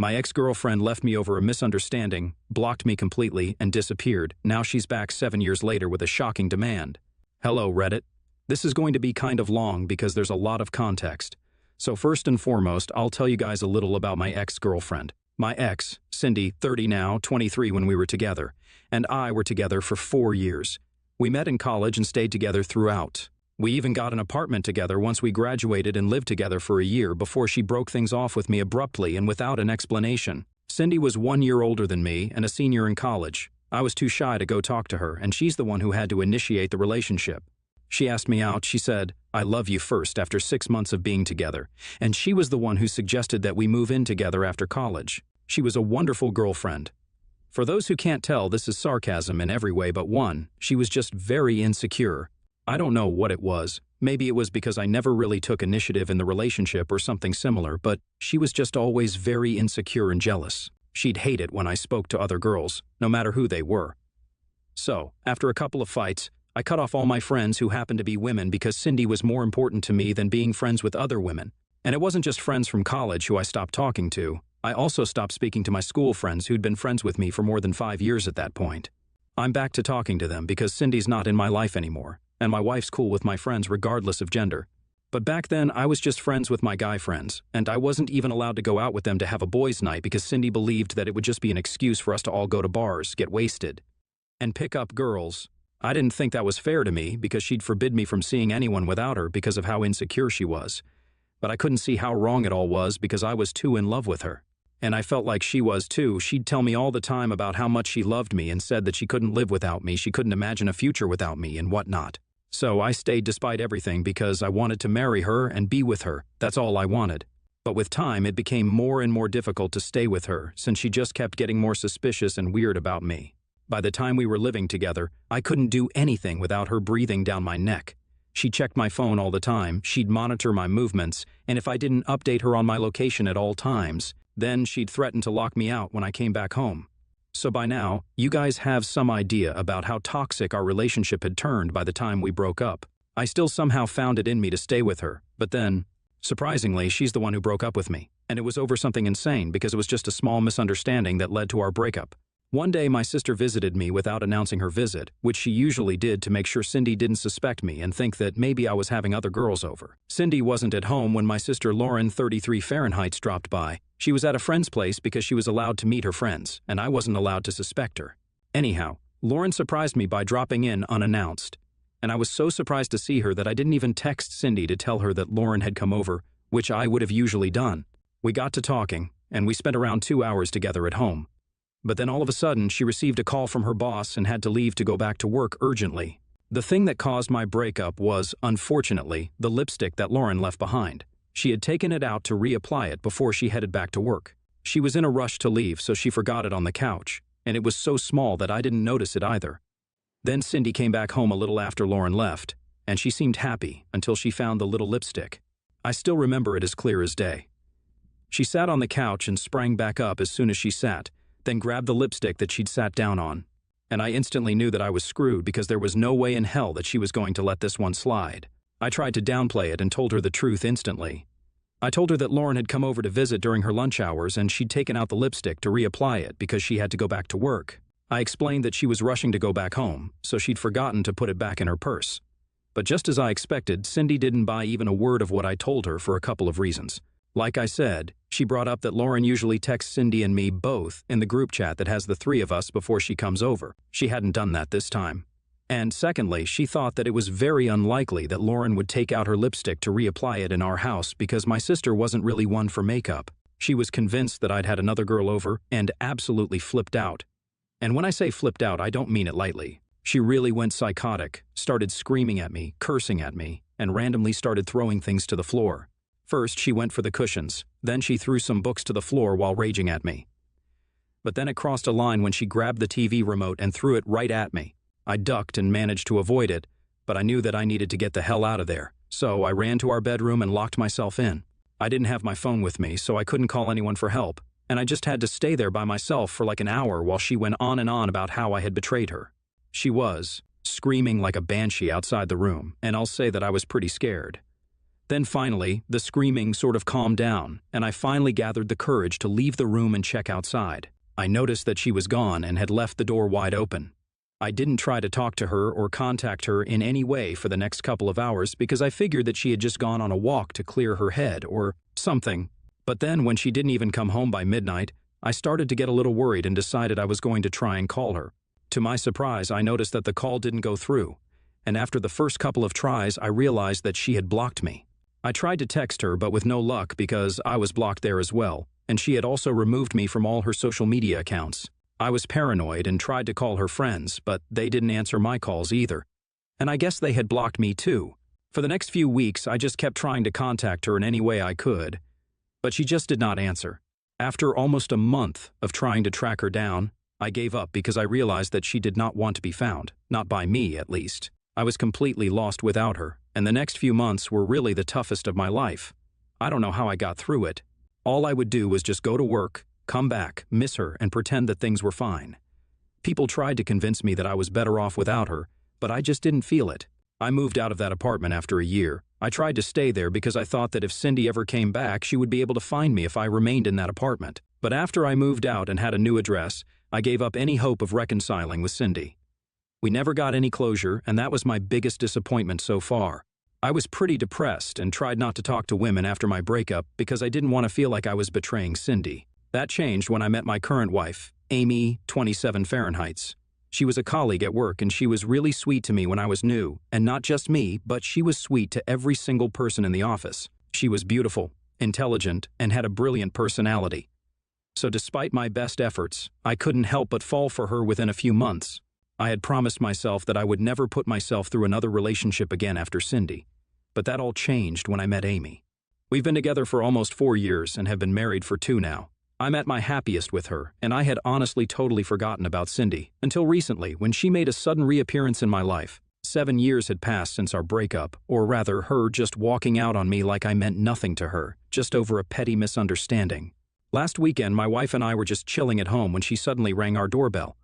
My ex-girlfriend left me over a misunderstanding, blocked me completely, and disappeared. Now she's back 7 years later with a shocking demand. Hello, Reddit. This is going to be kind of long because there's a lot of context. So first and foremost, I'll tell you guys a little about my ex-girlfriend. My ex, Cindy, 30 now, 23 when we were together, and I were together for 4 years. We met in college and stayed together throughout. We even got an apartment together once we graduated and lived together for a year before she broke things off with me abruptly and without an explanation. Cindy was 1 year older than me and a senior in college. I was too shy to go talk to her, and she's the one who had to initiate the relationship. She asked me out. She said, "I love you" first after 6 months of being together, and she was the one who suggested that we move in together after college. She was a wonderful girlfriend. For those who can't tell, this is sarcasm in every way but one. She was just very insecure. I don't know what it was. Maybe it was because I never really took initiative in the relationship or something similar, but she was just always very insecure and jealous. She'd hate it when I spoke to other girls, no matter who they were. So, after a couple of fights, I cut off all my friends who happened to be women because Cindy was more important to me than being friends with other women. And it wasn't just friends from college who I stopped talking to. I also stopped speaking to my school friends who'd been friends with me for more than 5 years at that point. I'm back to talking to them because Cindy's not in my life anymore, and my wife's cool with my friends regardless of gender. But back then, I was just friends with my guy friends, and I wasn't even allowed to go out with them to have a boys' night because Cindy believed that it would just be an excuse for us to all go to bars, get wasted, and pick up girls. I didn't think that was fair to me because she'd forbid me from seeing anyone without her because of how insecure she was. But I couldn't see how wrong it all was because I was too in love with her. And I felt like she was too. She'd tell me all the time about how much she loved me and said that she couldn't live without me, she couldn't imagine a future without me and whatnot. So I stayed despite everything because I wanted to marry her and be with her. That's all I wanted. But with time, it became more and more difficult to stay with her since she just kept getting more suspicious and weird about me. By the time we were living together, I couldn't do anything without her breathing down my neck. She checked my phone all the time, she'd monitor my movements, and if I didn't update her on my location at all times, then she'd threaten to lock me out when I came back home. So by now, you guys have some idea about how toxic our relationship had turned by the time we broke up. I still somehow found it in me to stay with her, but then, surprisingly, she's the one who broke up with me, and it was over something insane because it was just a small misunderstanding that led to our breakup. One day, my sister visited me without announcing her visit, which she usually did to make sure Cindy didn't suspect me and think that maybe I was having other girls over. Cindy wasn't at home when my sister Lauren, 33 Fahrenheit, dropped by. She was at a friend's place because she was allowed to meet her friends, and I wasn't allowed to suspect her. Anyhow, Lauren surprised me by dropping in unannounced, and I was so surprised to see her that I didn't even text Cindy to tell her that Lauren had come over, which I would have usually done. We got to talking, and we spent around 2 hours together at home. But then all of a sudden, she received a call from her boss and had to leave to go back to work urgently. The thing that caused my breakup was, unfortunately, the lipstick that Lauren left behind. She had taken it out to reapply it before she headed back to work. She was in a rush to leave, so she forgot it on the couch, and it was so small that I didn't notice it either. Then Cindy came back home a little after Lauren left, and she seemed happy until she found the little lipstick. I still remember it as clear as day. She sat on the couch and sprang back up as soon as she sat, then grabbed the lipstick that she'd sat down on. And I instantly knew that I was screwed because there was no way in hell that she was going to let this one slide. I tried to downplay it and told her the truth instantly. I told her that Lauren had come over to visit during her lunch hours and she'd taken out the lipstick to reapply it because she had to go back to work. I explained that she was rushing to go back home, so she'd forgotten to put it back in her purse. But just as I expected, Cindy didn't buy even a word of what I told her for a couple of reasons. Like I said, she brought up that Lauren usually texts Cindy and me both in the group chat that has the 3 of us before she comes over. She hadn't done that this time. And secondly, she thought that it was very unlikely that Lauren would take out her lipstick to reapply it in our house because my sister wasn't really one for makeup. She was convinced that I'd had another girl over and absolutely flipped out. And when I say flipped out, I don't mean it lightly. She really went psychotic, started screaming at me, cursing at me, and randomly started throwing things to the floor. First, she went for the cushions. Then she threw some books to the floor while raging at me. But then it crossed a line when she grabbed the TV remote and threw it right at me. I ducked and managed to avoid it, but I knew that I needed to get the hell out of there. So I ran to our bedroom and locked myself in. I didn't have my phone with me, so I couldn't call anyone for help, and I just had to stay there by myself for like an hour while she went on and on about how I had betrayed her. She was screaming like a banshee outside the room, and I'll say that I was pretty scared. Then finally, the screaming sort of calmed down, and I finally gathered the courage to leave the room and check outside. I noticed that she was gone and had left the door wide open. I didn't try to talk to her or contact her in any way for the next couple of hours because I figured that she had just gone on a walk to clear her head or something. But then when she didn't even come home by midnight, I started to get a little worried and decided I was going to try and call her. To my surprise, I noticed that the call didn't go through, and after the first couple of tries, I realized that she had blocked me. I tried to text her, but with no luck because I was blocked there as well, and she had also removed me from all her social media accounts. I was paranoid and tried to call her friends, but they didn't answer my calls either. And I guess they had blocked me too. For the next few weeks, I just kept trying to contact her in any way I could, but she just did not answer. After almost a month of trying to track her down, I gave up because I realized that she did not want to be found, not by me at least. I was completely lost without her, and the next few months were really the toughest of my life. I don't know how I got through it. All I would do was just go to work, come back, miss her, and pretend that things were fine. People tried to convince me that I was better off without her, but I just didn't feel it. I moved out of that apartment after a year. I tried to stay there because I thought that if Cindy ever came back, she would be able to find me if I remained in that apartment. But after I moved out and had a new address, I gave up any hope of reconciling with Cindy. We never got any closure, and that was my biggest disappointment so far. I was pretty depressed and tried not to talk to women after my breakup because I didn't want to feel like I was betraying Cindy. That changed when I met my current wife, Amy, 27 Fahrenheits. She was a colleague at work and she was really sweet to me when I was new, and not just me, but she was sweet to every single person in the office. She was beautiful, intelligent, and had a brilliant personality. So despite my best efforts, I couldn't help but fall for her within a few months. I had promised myself that I would never put myself through another relationship again after Cindy. But that all changed when I met Amy. We've been together for almost 4 years and have been married for 2 now. I'm at my happiest with her, and I had honestly totally forgotten about Cindy, until recently when she made a sudden reappearance in my life. 7 years had passed since our breakup, or rather her just walking out on me like I meant nothing to her, just over a petty misunderstanding. Last weekend, my wife and I were just chilling at home when she suddenly rang our doorbell.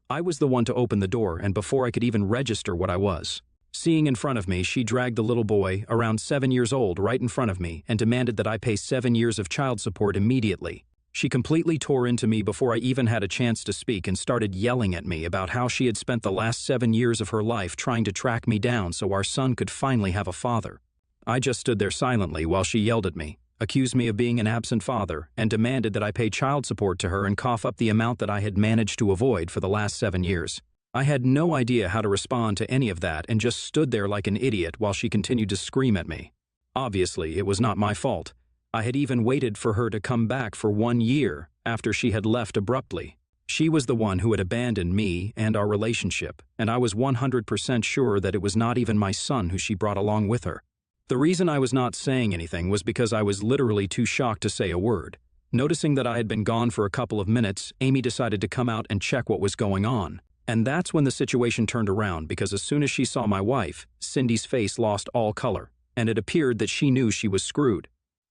I was the one to open the door, and before I could even register what I was. Seeing in front of me, she dragged the little boy, around 7 years old, right in front of me and demanded that I pay 7 years of child support immediately. She completely tore into me before I even had a chance to speak and started yelling at me about how she had spent the last 7 years of her life trying to track me down so our son could finally have a father. I just stood there silently while she yelled at me, accused me of being an absent father, and demanded that I pay child support to her and cough up the amount that I had managed to avoid for the last 7 years. I had no idea how to respond to any of that and just stood there like an idiot while she continued to scream at me. Obviously, it was not my fault. I had even waited for her to come back for 1 year after she had left abruptly. She was the one who had abandoned me and our relationship, and I was 100% sure that it was not even my son who she brought along with her. The reason I was not saying anything was because I was literally too shocked to say a word. Noticing that I had been gone for a couple of minutes, Amy decided to come out and check what was going on. And that's when the situation turned around because as soon as she saw my wife, Cindy's face lost all color, and it appeared that she knew she was screwed.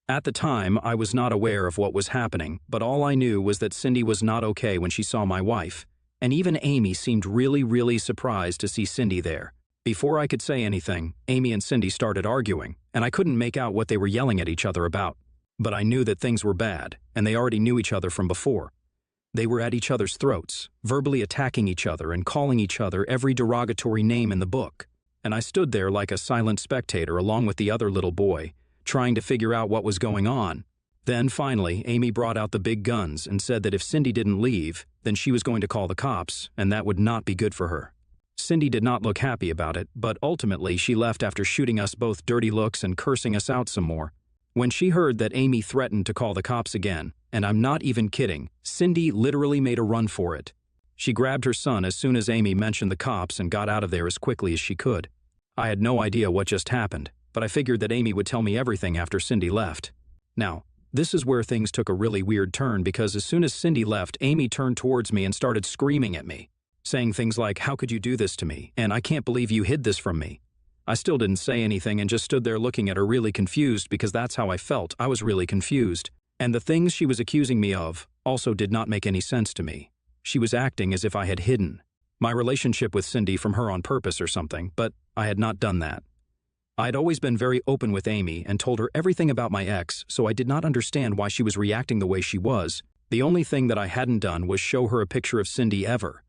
At the time, I was not aware of what was happening, but all I knew was that Cindy was not okay when she saw my wife, and even Amy seemed really surprised to see Cindy there. Before I could say anything, Amy and Cindy started arguing, and I couldn't make out what they were yelling at each other about. But I knew that things were bad, and they already knew each other from before. They were at each other's throats, verbally attacking each other and calling each other every derogatory name in the book. And I stood there like a silent spectator along with the other little boy, trying to figure out what was going on. Then finally, Amy brought out the big guns and said that if Cindy didn't leave, then she was going to call the cops, and that would not be good for her. Cindy did not look happy about it, but ultimately she left after shooting us both dirty looks and cursing us out some more. When she heard that Amy threatened to call the cops again, and I'm not even kidding, Cindy literally made a run for it. She grabbed her son as soon as Amy mentioned the cops and got out of there as quickly as she could. I had no idea what just happened, but I figured that Amy would tell me everything after Cindy left. Now, this is where things took a really weird turn because as soon as Cindy left, Amy turned towards me and started screaming at me, saying things like, "How could you do this to me? And I can't believe you hid this from me." I still didn't say anything and just stood there looking at her really confused because that's how I felt. I was really confused. And the things she was accusing me of also did not make any sense to me. She was acting as if I had hidden my relationship with Cindy from her on purpose or something, but I had not done that. I'd always been very open with Amy and told her everything about my ex, so I did not understand why she was reacting the way she was. The only thing that I hadn't done was show her a picture of Cindy ever.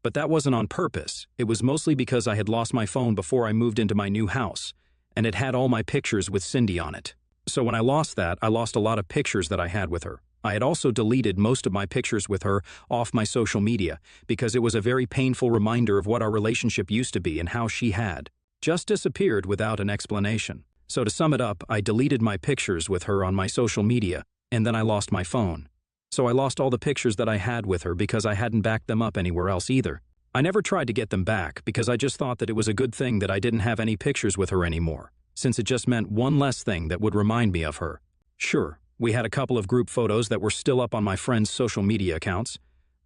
But that wasn't on purpose. It was mostly because I had lost my phone before I moved into my new house, and it had all my pictures with Cindy on it. So when I lost that, I lost a lot of pictures that I had with her. I had also deleted most of my pictures with her off my social media because it was a very painful reminder of what our relationship used to be and how she had just disappeared without an explanation. So to sum it up, I deleted my pictures with her on my social media, and then I lost my phone. So I lost all the pictures that I had with her because I hadn't backed them up anywhere else either. I never tried to get them back because I just thought that it was a good thing that I didn't have any pictures with her anymore, since it just meant one less thing that would remind me of her. Sure, we had a couple of group photos that were still up on my friends' social media accounts,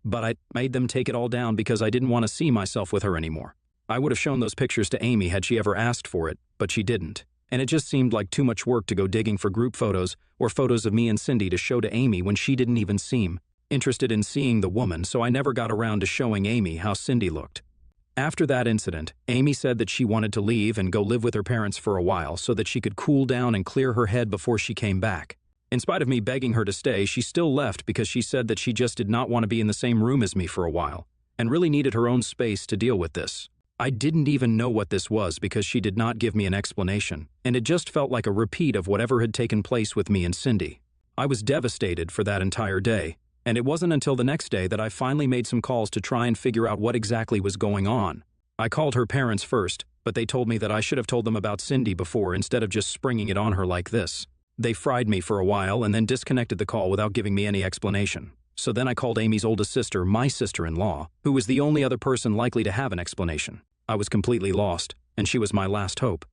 but I made them take it all down because I didn't want to see myself with her anymore. I would have shown those pictures to Amy had she ever asked for it, but she didn't. And it just seemed like too much work to go digging for group photos or photos of me and Cindy to show to Amy when she didn't even seem interested in seeing the woman, so I never got around to showing Amy how Cindy looked. After that incident, Amy said that she wanted to leave and go live with her parents for a while so that she could cool down and clear her head before she came back. In spite of me begging her to stay, she still left because she said that she just did not want to be in the same room as me for a while and really needed her own space to deal with this. I didn't even know what this was because she did not give me an explanation, and it just felt like a repeat of whatever had taken place with me and Cindy. I was devastated for that entire day, and it wasn't until the next day that I finally made some calls to try and figure out what exactly was going on. I called her parents first, but they told me that I should have told them about Cindy before instead of just springing it on her like this. They fried me for a while and then disconnected the call without giving me any explanation. So then I called Amy's oldest sister, my sister-in-law, who was the only other person likely to have an explanation. I was completely lost, and she was my last hope.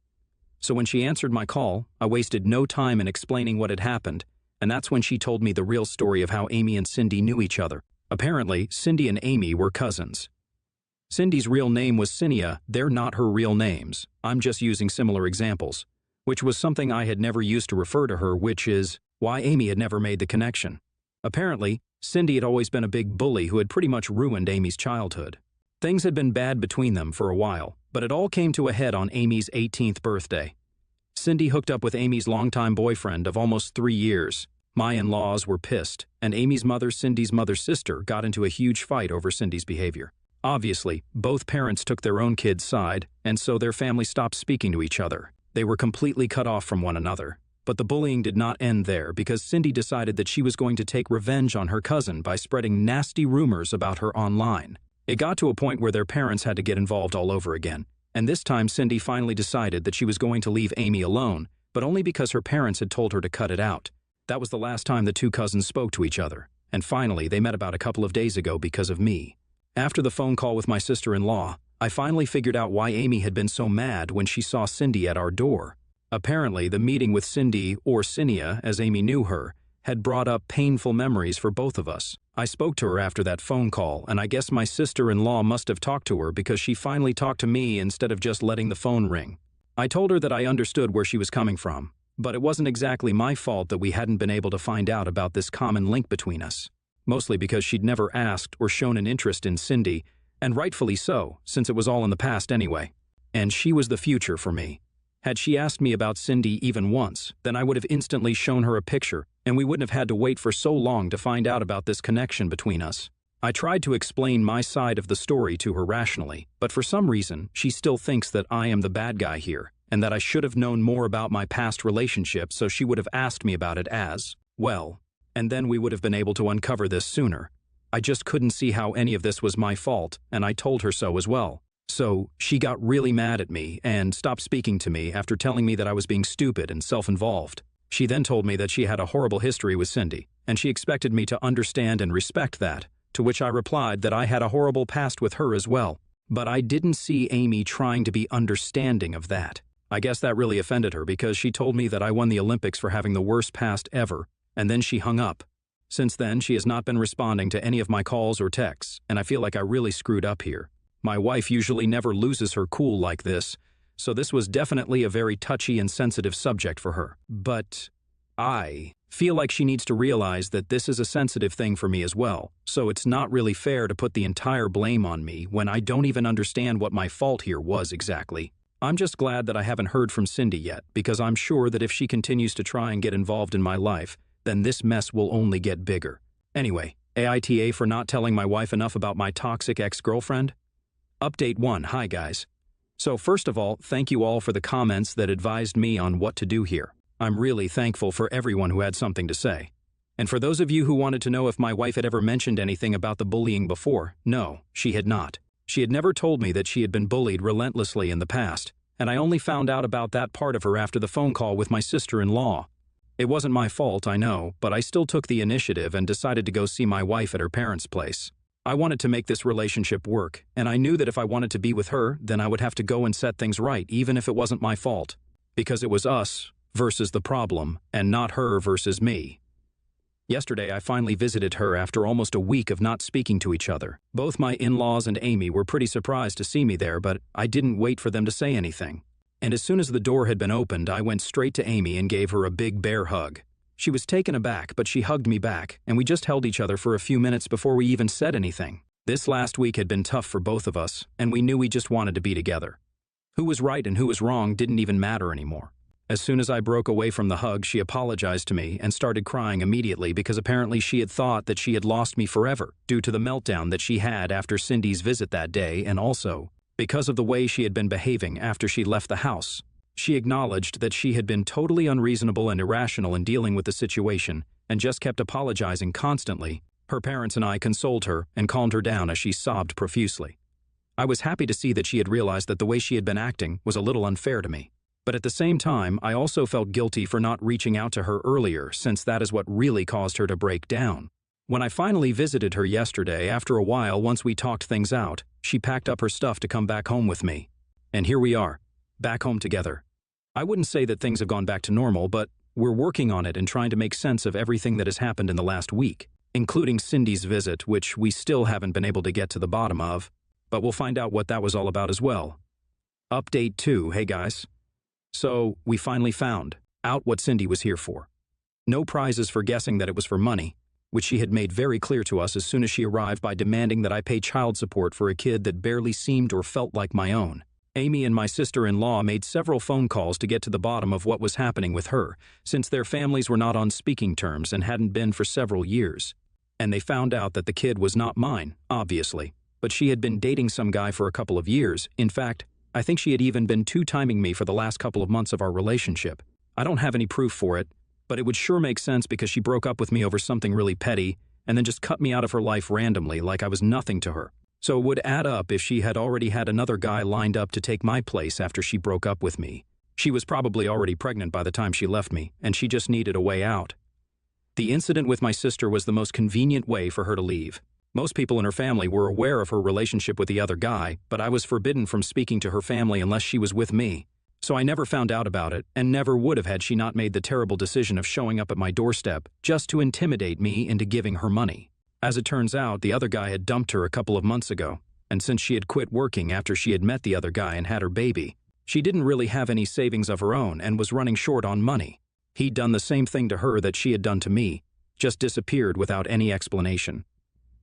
So when she answered my call, I wasted no time in explaining what had happened, and that's when she told me the real story of how Amy and Cindy knew each other. Apparently, Cindy and Amy were cousins. Cindy's real name was Cinia. They're not her real names. I'm just using similar examples, which was something I had never used to refer to her, which is why Amy had never made the connection. Apparently, Cindy had always been a big bully who had pretty much ruined Amy's childhood. Things had been bad between them for a while, but it all came to a head on Amy's 18th birthday. Cindy hooked up with Amy's longtime boyfriend of almost 3 years. My in-laws were pissed, and Amy's mother, Cindy's mother's sister, got into a huge fight over Cindy's behavior. Obviously, both parents took their own kid's side, and so their family stopped speaking to each other. They were completely cut off from one another. But the bullying did not end there because Cindy decided that she was going to take revenge on her cousin by spreading nasty rumors about her online. It got to a point where their parents had to get involved all over again, and this time Cindy finally decided that she was going to leave Amy alone, but only because her parents had told her to cut it out. That was the last time the two cousins spoke to each other, and finally they met about a couple of days ago because of me. After the phone call with my sister-in-law, I finally figured out why Amy had been so mad when she saw Cindy at our door. Apparently, the meeting with Cindy, or Cinia as Amy knew her, had brought up painful memories for both of us. I spoke to her after that phone call, and I guess my sister-in-law must have talked to her because she finally talked to me instead of just letting the phone ring. I told her that I understood where she was coming from, but it wasn't exactly my fault that we hadn't been able to find out about this common link between us. Mostly because she'd never asked or shown an interest in Cindy, and rightfully so, since it was all in the past anyway. And she was the future for me. Had she asked me about Cindy even once, then I would have instantly shown her a picture, and we wouldn't have had to wait for so long to find out about this connection between us. I tried to explain my side of the story to her rationally, but for some reason, she still thinks that I am the bad guy here, and that I should have known more about my past relationship so she would have asked me about it as well, and then we would have been able to uncover this sooner. I just couldn't see how any of this was my fault, and I told her so as well. So she got really mad at me and stopped speaking to me after telling me that I was being stupid and self-involved. She then told me that she had a horrible history with Cindy, and she expected me to understand and respect that, to which I replied that I had a horrible past with her as well. But I didn't see Amy trying to be understanding of that. I guess that really offended her because she told me that I won the Olympics for having the worst past ever, and then she hung up. Since then, she has not been responding to any of my calls or texts, and I feel like I really screwed up here. My wife usually never loses her cool like this, so this was definitely a very touchy and sensitive subject for her. But I feel like she needs to realize that this is a sensitive thing for me as well, so it's not really fair to put the entire blame on me when I don't even understand what my fault here was exactly. I'm just glad that I haven't heard from Cindy yet, because I'm sure that if she continues to try and get involved in my life, then this mess will only get bigger. Anyway, AITA for not telling my wife enough about my toxic ex-girlfriend? Update 1. Hi guys. So first of all, thank you all for the comments that advised me on what to do here. I'm really thankful for everyone who had something to say. And for those of you who wanted to know if my wife had ever mentioned anything about the bullying before, no, she had not. She had never told me that she had been bullied relentlessly in the past, and I only found out about that part of her after the phone call with my sister-in-law. It wasn't my fault, I know, but I still took the initiative and decided to go see my wife at her parents' place. I wanted to make this relationship work, and I knew that if I wanted to be with her, then I would have to go and set things right, even if it wasn't my fault. Because it was us versus the problem, and not her versus me. Yesterday, I finally visited her after almost a week of not speaking to each other. Both my in-laws and Amy were pretty surprised to see me there, but I didn't wait for them to say anything. And as soon as the door had been opened, I went straight to Amy and gave her a big bear hug. She was taken aback, but she hugged me back, and we just held each other for a few minutes before we even said anything. This last week had been tough for both of us, and we knew we just wanted to be together. Who was right and who was wrong didn't even matter anymore. As soon as I broke away from the hug, she apologized to me and started crying immediately because apparently she had thought that she had lost me forever due to the meltdown that she had after Cindy's visit that day, and also because of the way she had been behaving after she left the house. She acknowledged that she had been totally unreasonable and irrational in dealing with the situation and just kept apologizing constantly. Her parents and I consoled her and calmed her down as she sobbed profusely. I was happy to see that she had realized that the way she had been acting was a little unfair to me. But at the same time, I also felt guilty for not reaching out to her earlier, since that is what really caused her to break down. When I finally visited her yesterday, after a while, once we talked things out, she packed up her stuff to come back home with me. And here we are, back home together. I wouldn't say that things have gone back to normal, but we're working on it and trying to make sense of everything that has happened in the last week, including Cindy's visit, which we still haven't been able to get to the bottom of, but we'll find out what that was all about as well. Update 2. Hey guys. So, we finally found out what Cindy was here for. No prizes for guessing that it was for money, which she had made very clear to us as soon as she arrived by demanding that I pay child support for a kid that barely seemed or felt like my own. Amy and my sister-in-law made several phone calls to get to the bottom of what was happening with her, since their families were not on speaking terms and hadn't been for several years. And they found out that the kid was not mine, obviously, but she had been dating some guy for a couple of years. In fact, I think she had even been two-timing me for the last couple of months of our relationship. I don't have any proof for it, but it would sure make sense because she broke up with me over something really petty and then just cut me out of her life randomly like I was nothing to her. So it would add up if she had already had another guy lined up to take my place after she broke up with me. She was probably already pregnant by the time she left me, and she just needed a way out. The incident with my sister was the most convenient way for her to leave. Most people in her family were aware of her relationship with the other guy, but I was forbidden from speaking to her family unless she was with me. So I never found out about it, and never would have had she not made the terrible decision of showing up at my doorstep just to intimidate me into giving her money. As it turns out, the other guy had dumped her a couple of months ago, and since she had quit working after she had met the other guy and had her baby, she didn't really have any savings of her own and was running short on money. He'd done the same thing to her that she had done to me, just disappeared without any explanation.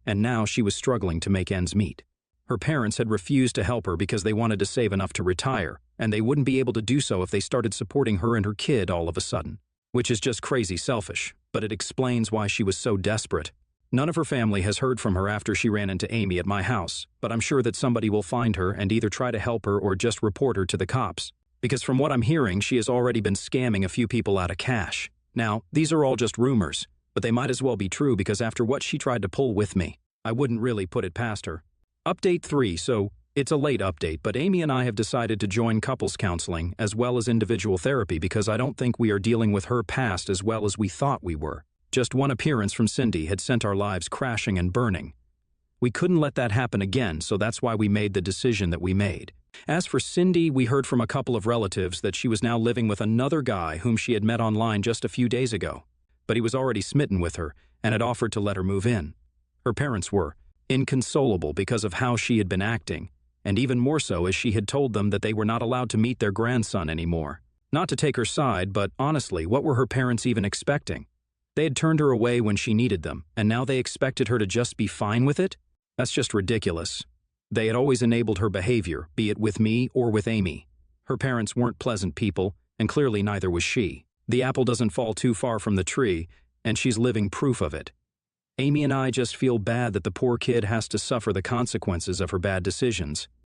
And now she was struggling to make ends meet. Her parents had refused to help her because they wanted to save enough to retire, and they wouldn't be able to do so if they started supporting her and her kid all of a sudden. Which is just crazy selfish, but it explains why she was so desperate. None of her family has heard from her after she ran into Amy at my house, but I'm sure that somebody will find her and either try to help her or just report her to the cops. Because from what I'm hearing, she has already been scamming a few people out of cash. Now, these are all just rumors, but they might as well be true because after what she tried to pull with me, I wouldn't really put it past her. Update 3. So, it's a late update, but Amy and I have decided to join couples counseling as well as individual therapy because I don't think we are dealing with her past as well as we thought we were. Just one appearance from Cindy had sent our lives crashing and burning. We couldn't let that happen again, so that's why we made the decision that we made. As for Cindy, we heard from a couple of relatives that she was now living with another guy whom she had met online just a few days ago. But he was already smitten with her and had offered to let her move in. Her parents were inconsolable because of how she had been acting, and even more so as she had told them that they were not allowed to meet their grandson anymore. Not to take her side, but honestly, what were her parents even expecting? They had turned her away when she needed them, and now they expected her to just be fine with it? That's just ridiculous. They had always enabled her behavior, be it with me or with Amy. Her parents weren't pleasant people, and clearly neither was she. The apple doesn't fall too far from the tree, and she's living proof of it. Amy and I just feel bad that the poor kid has to suffer the consequences of her bad decisions.